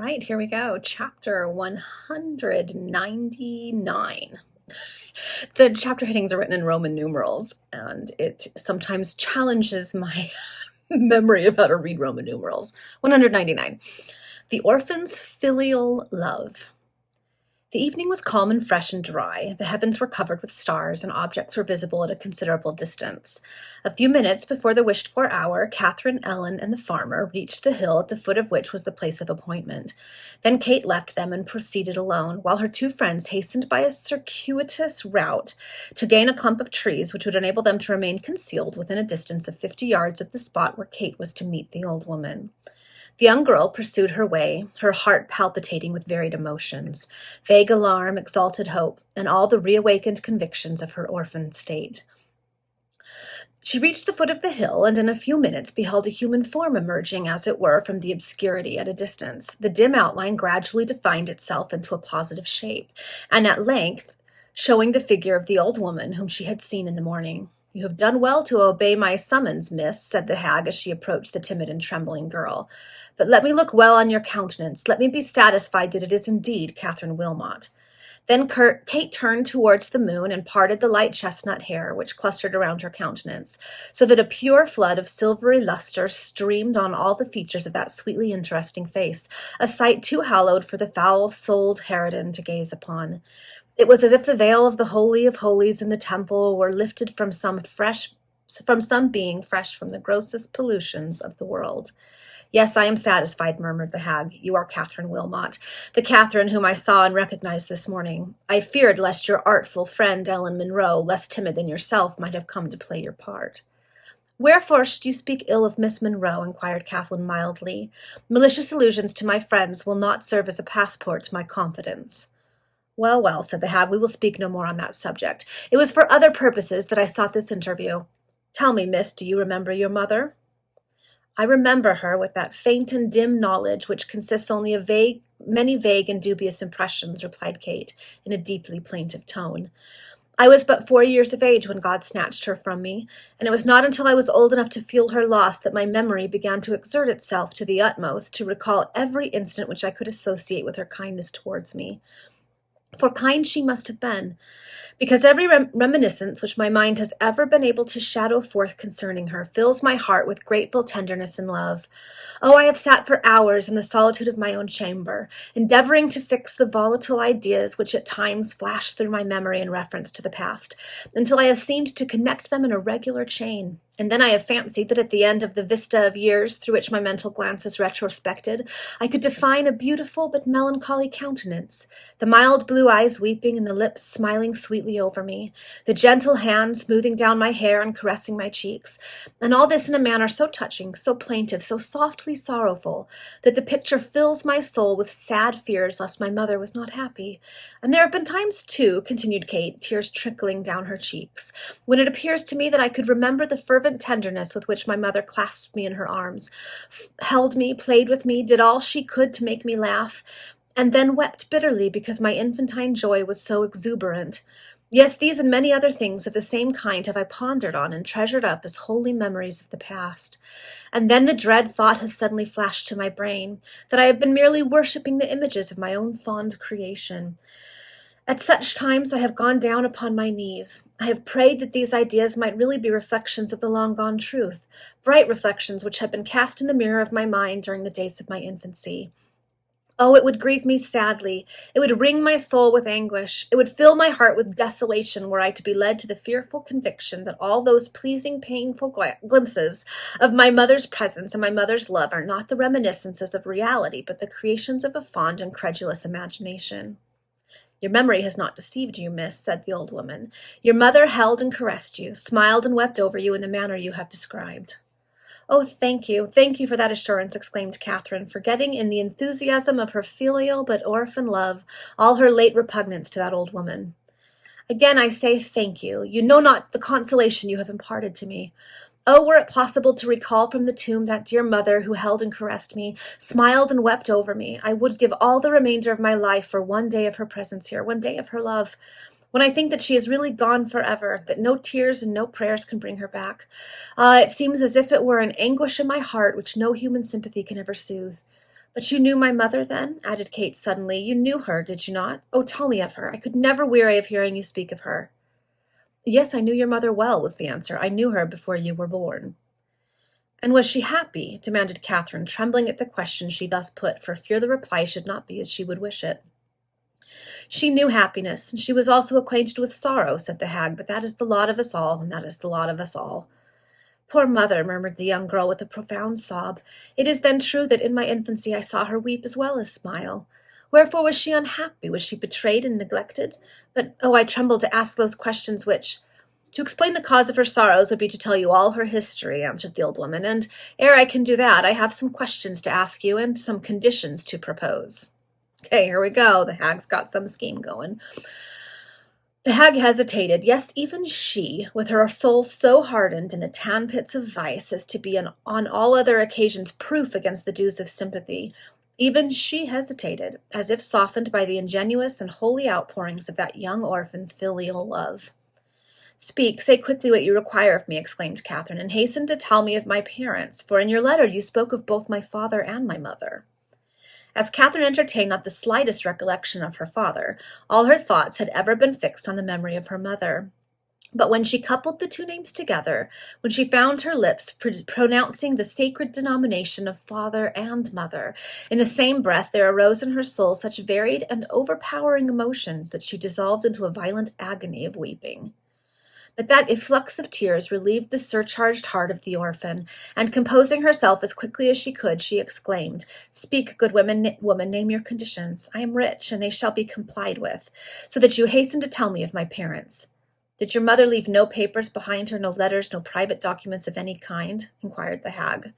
right, here we go. Chapter 199. The chapter headings are written in Roman numerals, and it sometimes challenges my memory of how to read Roman numerals. 199. The orphan's filial love. The evening was calm and fresh and dry. The heavens were covered with stars, and objects were visible at a considerable distance. A few minutes before the wished-for hour, Catherine, Ellen, and the farmer reached the hill at the foot of which was the place of appointment. Then Kate left them and proceeded alone, while her two friends hastened by a circuitous route to gain a clump of trees which would enable them to remain concealed within a distance of 50 yards of the spot where Kate was to meet the old woman. The young girl pursued her way, her heart palpitating with varied emotions, vague alarm, exalted hope, and all the reawakened convictions of her orphan state. She reached the foot of the hill, and in a few minutes beheld a human form emerging, as it were, from the obscurity at a distance. The dim outline gradually defined itself into a positive shape, and at length showing the figure of the old woman whom she had seen in the morning. "You have done well to obey my summons, miss," said the hag as she approached the timid and trembling girl. "But let me look well on your countenance. Let me be satisfied that it is indeed Catherine Wilmot." Then Kate turned towards the moon and parted the light chestnut hair which clustered around her countenance, so that a pure flood of silvery luster streamed on all the features of that sweetly interesting face, a sight too hallowed for the foul-souled harridan to gaze upon. It was as if the veil of the Holy of Holies in the temple were lifted from some being fresh from the grossest pollutions of the world. "Yes, I am satisfied," murmured the hag. "You are Catherine Wilmot, the Catherine whom I saw and recognized this morning. I feared lest your artful friend Ellen Munro, less timid than yourself, might have come to play your part." "Wherefore should you speak ill of Miss Munro?" inquired Catherine mildly. "Malicious allusions to my friends will not serve as a passport to my confidence." "Well, well," said the hag, "we will speak no more on that subject. It was for other purposes that I sought this interview. Tell me, miss, do you remember your mother?" "I remember her with that faint and dim knowledge which consists only of many vague and dubious impressions," replied Kate, in a deeply plaintive tone. "I was but 4 years of age when God snatched her from me, and it was not until I was old enough to feel her loss that my memory began to exert itself to the utmost to recall every incident which I could associate with her kindness towards me. For kind she must have been, because every reminiscence which my mind has ever been able to shadow forth concerning her fills my heart with grateful tenderness and love. Oh, I have sat for hours in the solitude of my own chamber, endeavoring to fix the volatile ideas which at times flash through my memory in reference to the past, until I have seemed to connect them in a regular chain. And then I have fancied that at the end of the vista of years through which my mental glances retrospected, I could define a beautiful but melancholy countenance, the mild blue eyes weeping and the lips smiling sweetly over me, the gentle hand smoothing down my hair and caressing my cheeks, and all this in a manner so touching, so plaintive, so softly sorrowful, that the picture fills my soul with sad fears lest my mother was not happy. And there have been times, too," continued Kate, tears trickling down her cheeks, "when it appears to me that I could remember the fervent tenderness with which my mother clasped me in her arms, held me, played with me, did all she could to make me laugh, and then wept bitterly because my infantine joy was so exuberant. Yes, these and many other things of the same kind have I pondered on and treasured up as holy memories of the past. And then the dread thought has suddenly flashed to my brain, that I have been merely worshipping the images of my own fond creation. At such times I have gone down upon my knees. I have prayed that these ideas might really be reflections of the long-gone truth, bright reflections which had been cast in the mirror of my mind during the days of my infancy. Oh, it would grieve me sadly. It would wring my soul with anguish. It would fill my heart with desolation were I to be led to the fearful conviction that all those pleasing, painful glimpses of my mother's presence and my mother's love are not the reminiscences of reality, but the creations of a fond and credulous imagination." "Your memory has not deceived you, miss," said the old woman. "Your mother held and caressed you, smiled and wept over you in the manner you have described." "Oh, thank you for that assurance," exclaimed Catherine, forgetting in the enthusiasm of her filial but orphan love all her late repugnance to that old woman. "Again I say thank you. You know not the consolation you have imparted to me. Oh, were it possible to recall from the tomb that dear mother who held and caressed me, smiled and wept over me, I would give all the remainder of my life for one day of her presence here, one day of her love. When I think that she is really gone forever, that no tears and no prayers can bring her back, it seems as if it were an anguish in my heart which no human sympathy can ever soothe. But you knew my mother then? Added Kate suddenly. You knew her, did you not? Oh, tell me of her. I could never weary of hearing you speak of her. Yes, I knew your mother well, was the answer. I knew her before you were born. And was she happy? Demanded Catherine, trembling at the question she thus put, for fear the reply should not be as she would wish it. She knew happiness, and she was also acquainted with sorrow, said the hag, but that is the lot of us all, and that is the lot of us all. Poor mother, murmured the young girl with a profound sob. It is then true that in my infancy I saw her weep as well as smile. Wherefore was she unhappy? Was she betrayed and neglected? But, oh, I tremble to ask those questions which— To explain the cause of her sorrows would be to tell you all her history, answered the old woman, and ere I can do that, I have some questions to ask you and some conditions to propose. Okay, here we go. The hag's got some scheme going. The hag hesitated. Yes, even she, with her soul so hardened in the tan pits of vice as to be on all other occasions proof against the dews of sympathy, even she hesitated, as if softened by the ingenuous and holy outpourings of that young orphan's filial love. Speak, say quickly what you require of me, exclaimed Catherine, and hasten to tell me of my parents, for in your letter you spoke of both my father and my mother. As Catherine entertained not the slightest recollection of her father, all her thoughts had ever been fixed on the memory of her mother. But when she coupled the two names together, when she found her lips pronouncing the sacred denomination of father and mother, in the same breath there arose in her soul such varied and overpowering emotions that she dissolved into a violent agony of weeping. But that efflux of tears relieved the surcharged heart of the orphan, and composing herself as quickly as she could, she exclaimed, Speak, good woman, name your conditions. I am rich, and they shall be complied with, so that you hasten to tell me of my parents. Did your mother leave no papers behind her, no letters, no private documents of any kind? Inquired the hag.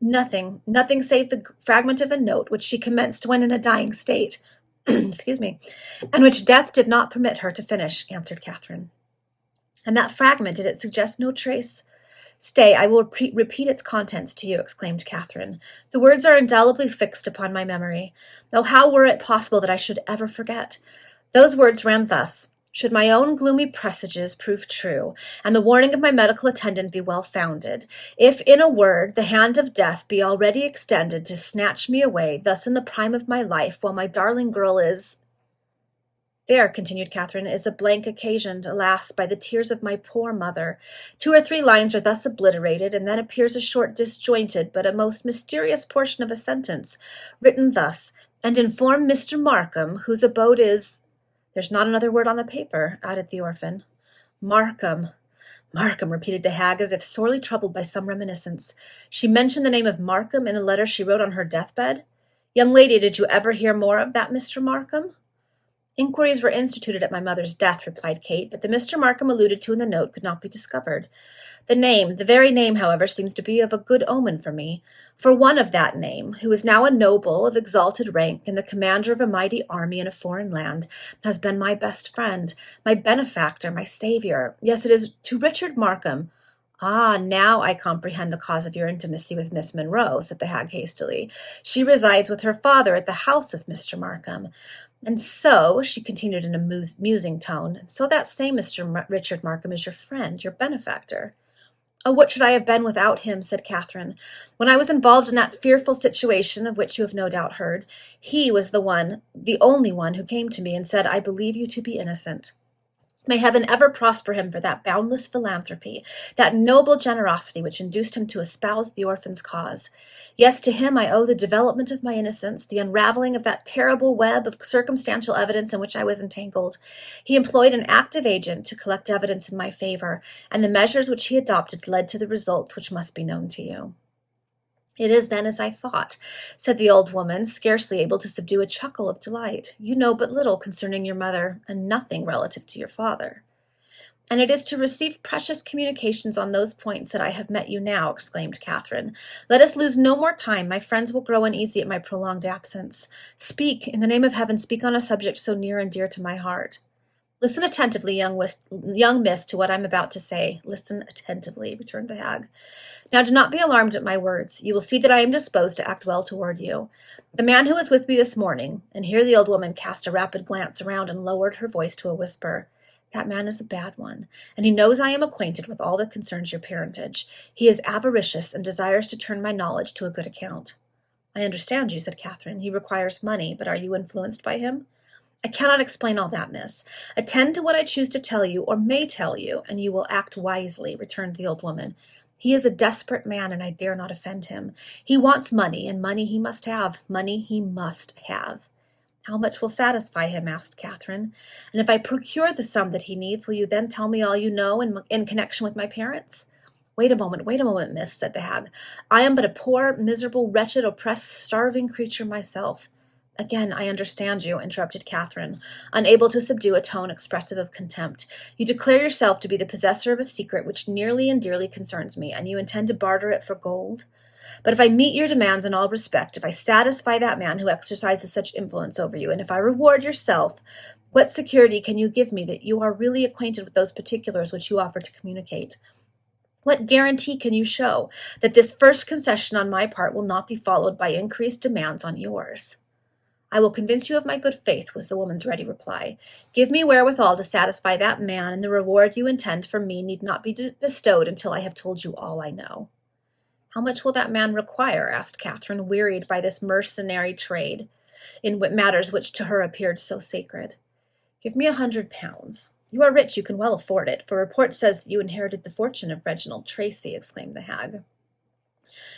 Nothing save the fragment of a note which she commenced when in a dying state, excuse me, and which death did not permit her to finish, answered Catherine. And that fragment, did it suggest no trace? Stay, I will repeat its contents to you, exclaimed Catherine. The words are indelibly fixed upon my memory. Oh, how were it possible that I should ever forget? Those words ran thus. Should my own gloomy presages prove true, and the warning of my medical attendant be well founded, if, in a word, the hand of death be already extended to snatch me away, thus in the prime of my life, while my darling girl is— There, continued Catherine, is a blank occasioned, alas, by the tears of my poor mother. 2 or 3 lines are thus obliterated, and then appears a short disjointed, but a most mysterious portion of a sentence, written thus, and inform Mr. Markham, whose abode is— There's not another word on the paper, added the orphan. Markham, repeated the hag, as if sorely troubled by some reminiscence. She mentioned the name of Markham in a letter she wrote on her deathbed. Young lady, did you ever hear more of that Mr. Markham? Inquiries were instituted at my mother's death, replied Kate, but the Mr. Markham alluded to in the note could not be discovered. The very name, however, seems to be of a good omen for me, for one of that name, who is now a noble of exalted rank and the commander of a mighty army in a foreign land, has been my best friend, my benefactor, my saviour. Yes, it is to Richard Markham. Ah, now I comprehend the cause of your intimacy with Miss Monroe, said the hag hastily. She resides with her father at the house of Mr. Markham. And so, she continued in a musing tone, so that same Richard Markham is your friend, your benefactor. Oh, what should I have been without him, said Catherine. When I was involved in that fearful situation of which you have no doubt heard, he was the only one who came to me and said, I believe you to be innocent. May heaven ever prosper him for that boundless philanthropy, that noble generosity which induced him to espouse the orphan's cause. Yes, to him I owe the development of my innocence, the unraveling of that terrible web of circumstantial evidence in which I was entangled. He employed an active agent to collect evidence in my favor, and the measures which he adopted led to the results which must be known to you. It is then as I thought, said the old woman, scarcely able to subdue a chuckle of delight. You know but little concerning your mother, and nothing relative to your father. And it is to receive precious communications on those points that I have met you now, exclaimed Catherine. Let us lose no more time. My friends will grow uneasy at my prolonged absence. Speak, in the name of heaven, speak on a subject so near and dear to my heart. Listen attentively, young miss, to what I am about to say. Listen attentively, returned the hag. Now do not be alarmed at my words. You will see that I am disposed to act well toward you. The man who was with me this morning, and here the old woman cast a rapid glance around and lowered her voice to a whisper, that man is a bad one, and he knows I am acquainted with all that concerns your parentage. He is avaricious and desires to turn my knowledge to a good account. I understand you, said Catherine. He requires money, but are you influenced by him? I cannot explain all that, miss. Attend to what I choose to tell you, or may tell you, and you will act wisely, returned the old woman. He is a desperate man, and I dare not offend him. He wants money, and money he must have. Money he must have. How much will satisfy him? Asked Catherine. And if I procure the sum that he needs, will you then tell me all you know in connection with my parents? Wait a moment, miss, said the hag. I am but a poor, miserable, wretched, oppressed, starving creature myself. Again, I understand you, interrupted Catherine, unable to subdue a tone expressive of contempt. You declare yourself to be the possessor of a secret which nearly and dearly concerns me, and you intend to barter it for gold? But if I meet your demands in all respect, if I satisfy that man who exercises such influence over you, and if I reward yourself, what security can you give me that you are really acquainted with those particulars which you offer to communicate? What guarantee can you show that this first concession on my part will not be followed by increased demands on yours? I will convince you of my good faith, was the woman's ready reply. Give me wherewithal to satisfy that man, and the reward you intend for me need not be bestowed until I have told you all I know. How much will that man require? Asked Catherine, wearied by this mercenary trade in matters which to her appeared so sacred. Give me 100 pounds. You are rich, you can well afford it, for report says that you inherited the fortune of Reginald Tracy, exclaimed the hag.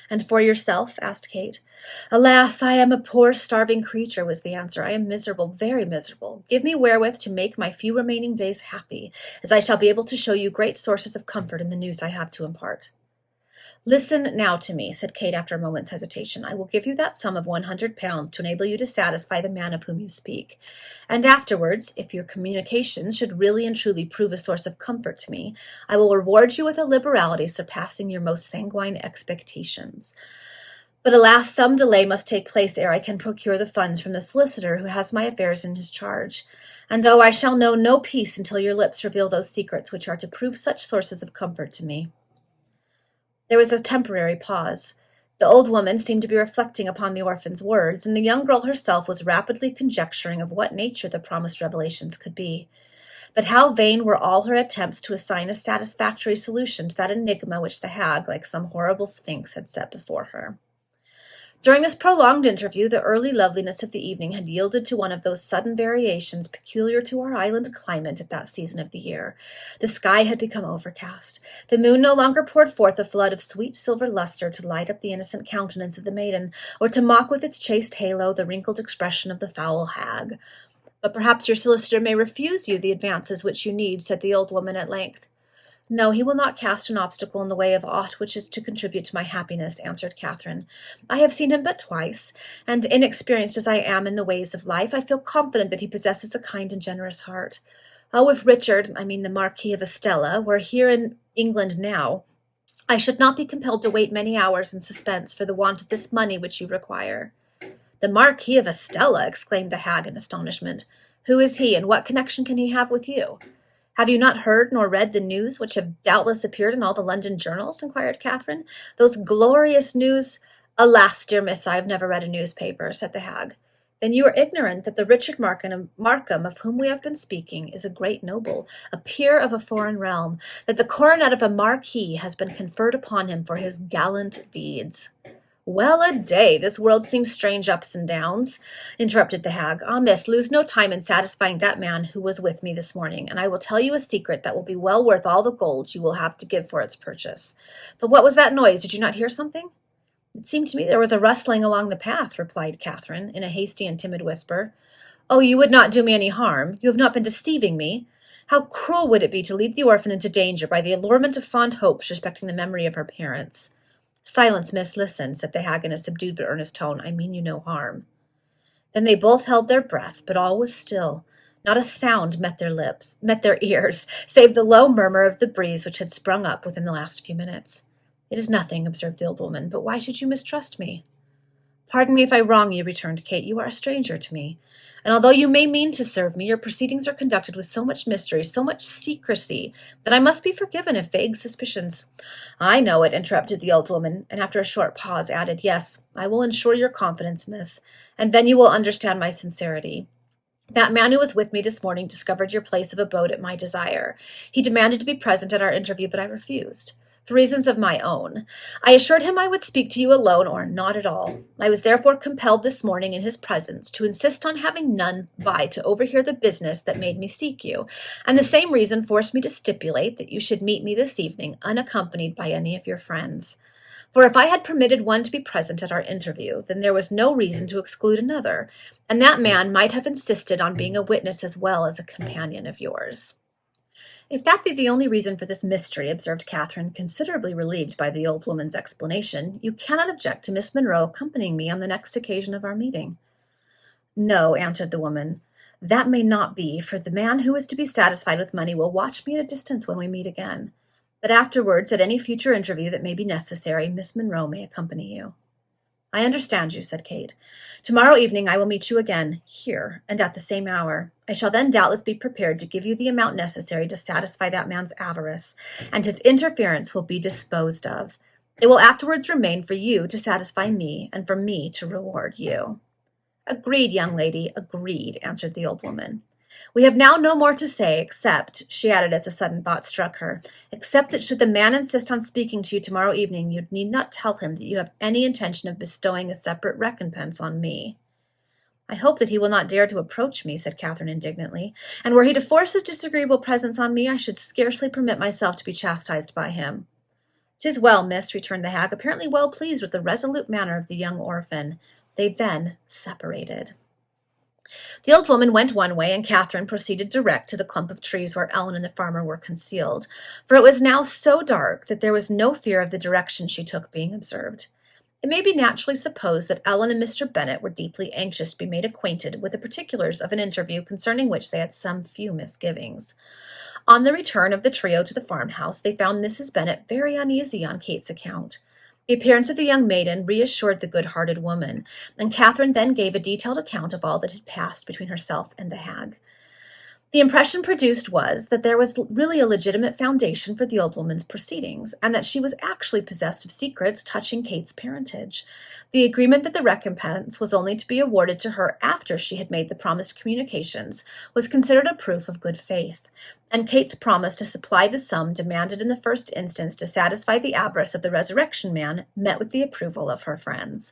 And for yourself? Asked Kate. Alas, I am a poor, starving creature, was the answer. I am miserable, very miserable. Give me wherewith to make my few remaining days happy, as I shall be able to show you great sources of comfort in the news I have to impart. Listen now to me, said Kate after a moment's hesitation. I will give you that sum of 100 pounds to enable you to satisfy the man of whom you speak. And afterwards, if your communications should really and truly prove a source of comfort to me, I will reward you with a liberality surpassing your most sanguine expectations. But alas, some delay must take place ere I can procure the funds from the solicitor who has my affairs in his charge. And though I shall know no peace until your lips reveal those secrets which are to prove such sources of comfort to me. There was a temporary pause. The old woman seemed to be reflecting upon the orphan's words, and the young girl herself was rapidly conjecturing of what nature the promised revelations could be. But how vain were all her attempts to assign a satisfactory solution to that enigma which the hag, like some horrible sphinx, had set before her. During this prolonged interview, the early loveliness of the evening had yielded to one of those sudden variations peculiar to our island climate at that season of the year. The sky had become overcast. The moon no longer poured forth a flood of sweet silver luster to light up the innocent countenance of the maiden, or to mock with its chaste halo the wrinkled expression of the foul hag. But perhaps your solicitor may refuse you the advances which you need, said the old woman at length. No, he will not cast an obstacle in the way of aught which is to contribute to my happiness, answered Catherine. I have seen him but twice, and inexperienced as I am in the ways of life, I feel confident that he possesses a kind and generous heart. Oh, if Richard, the Marquis of Estella, were here in England now, I should not be compelled to wait many hours in suspense for the want of this money which you require. The Marquis of Estella, exclaimed the hag in astonishment. Who is he, and what connection can he have with you? Have you not heard nor read the news which have doubtless appeared in all the London journals? Inquired Catherine. Those glorious news— Alas, dear miss, I have never read a newspaper, said the hag. Then you are ignorant that the Richard Markham of whom we have been speaking is a great noble, a peer of a foreign realm, that the coronet of a marquis has been conferred upon him for his gallant deeds. Well a day, this world seems strange ups and downs, interrupted the hag. Ah, miss, lose no time in satisfying that man who was with me this morning, and I will tell you a secret that will be well worth all the gold you will have to give for its purchase. But what was that noise? Did you not hear something? It seemed to me there was a rustling along the path, replied Catherine, in a hasty and timid whisper. Oh, you would not do me any harm. You have not been deceiving me. How cruel would it be to lead the orphan into danger by the allurement of fond hopes respecting the memory of her parents? Silence, miss, listen, said the hag in a subdued but earnest tone. I mean you no harm. Then they both held their breath, but all was still. Not a sound met their ears, save the low murmur of the breeze which had sprung up within the last few minutes. It is nothing, observed the old woman, but why should you mistrust me? Pardon me if I wrong you, returned Kate. You are a stranger to me. And although you may mean to serve me, your proceedings are conducted with so much mystery, so much secrecy, that I must be forgiven if vague suspicions— I know it, interrupted the old woman, and after a short pause added, Yes, I will ensure your confidence, miss, and then you will understand my sincerity. That man who was with me this morning discovered your place of abode at my desire. He demanded to be present at our interview, but I refused. for reasons of my own. I assured him I would speak to you alone or not at all. I was therefore compelled this morning in his presence to insist on having none by to overhear the business that made me seek you, and the same reason forced me to stipulate that you should meet me this evening unaccompanied by any of your friends. For if I had permitted one to be present at our interview, then there was no reason to exclude another, and that man might have insisted on being a witness as well as a companion of yours. If that be the only reason for this mystery, observed Catherine, considerably relieved by the old woman's explanation, you cannot object to Miss Monroe accompanying me on the next occasion of our meeting. No, answered the woman, that may not be, for the man who is to be satisfied with money will watch me at a distance when we meet again. But afterwards, at any future interview that may be necessary, Miss Monroe may accompany you. I understand you, said Kate. Tomorrow evening I will meet you again, here, and at the same hour. I shall then doubtless be prepared to give you the amount necessary to satisfy that man's avarice, and his interference will be disposed of. It will afterwards remain for you to satisfy me, and for me to reward you. Agreed, young lady, agreed, answered the old woman. We have now no more to say, except, she added as a sudden thought struck her, except that should the man insist on speaking to you tomorrow evening, you need not tell him that you have any intention of bestowing a separate recompense on me. I hope that he will not dare to approach me, said Catherine indignantly, and were he to force his disagreeable presence on me, I should scarcely permit myself to be chastised by him. 'Tis well, miss, returned the hag, apparently well pleased with the resolute manner of the young orphan. They then separated. The old woman went one way, and Catherine proceeded direct to the clump of trees where Ellen and the farmer were concealed, for it was now so dark that there was no fear of the direction she took being observed. It may be naturally supposed that Ellen and Mr. Bennet were deeply anxious to be made acquainted with the particulars of an interview concerning which they had some few misgivings. On the return of the trio to the farmhouse, they found Mrs. Bennet very uneasy on Kate's account. The appearance of the young maiden reassured the good-hearted woman, and Catherine then gave a detailed account of all that had passed between herself and the hag. The impression produced was that there was really a legitimate foundation for the old woman's proceedings, and that she was actually possessed of secrets touching Kate's parentage. The agreement that the recompense was only to be awarded to her after she had made the promised communications was considered a proof of good faith, and Kate's promise to supply the sum demanded in the first instance to satisfy the avarice of the Resurrection Man met with the approval of her friends.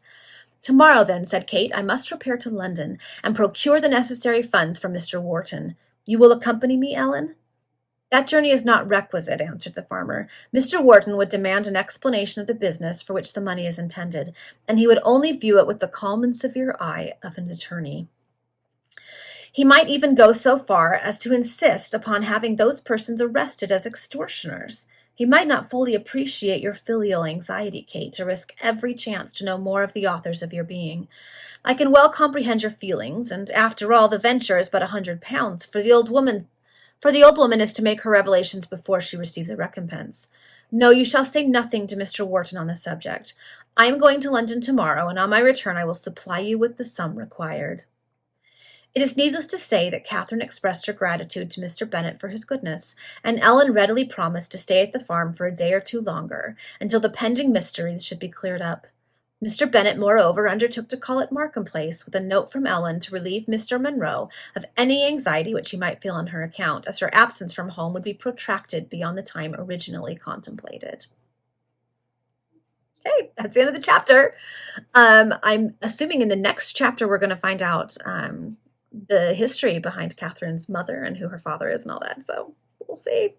Tomorrow, then, said Kate, I must repair to London and procure the necessary funds for Mr. Wharton. You will accompany me, Ellen? That journey is not requisite, answered the farmer. Mr. Wharton would demand an explanation of the business for which the money is intended, and he would only view it with the calm and severe eye of an attorney. He might even go so far as to insist upon having those persons arrested as extortioners. He might not fully appreciate your filial anxiety, Kate, to risk every chance to know more of the authors of your being. I can well comprehend your feelings, and after all, the venture is but £100, for the old woman is to make her revelations before she receives the recompense. No, you shall say nothing to Mr. Wharton on the subject. I am going to London tomorrow, and on my return I will supply you with the sum required. It is needless to say that Catherine expressed her gratitude to Mr. Bennet for his goodness, and Ellen readily promised to stay at the farm for a day or two longer, until the pending mysteries should be cleared up. Mr. Bennet, moreover, undertook to call at Markham Place with a note from Ellen to relieve Mr. Monroe of any anxiety which he might feel on her account, as her absence from home would be protracted beyond the time originally contemplated. Okay, that's the end of the chapter. I'm assuming in the next chapter we're going to find out the history behind Catherine's mother and who her father is and all that, so we'll see.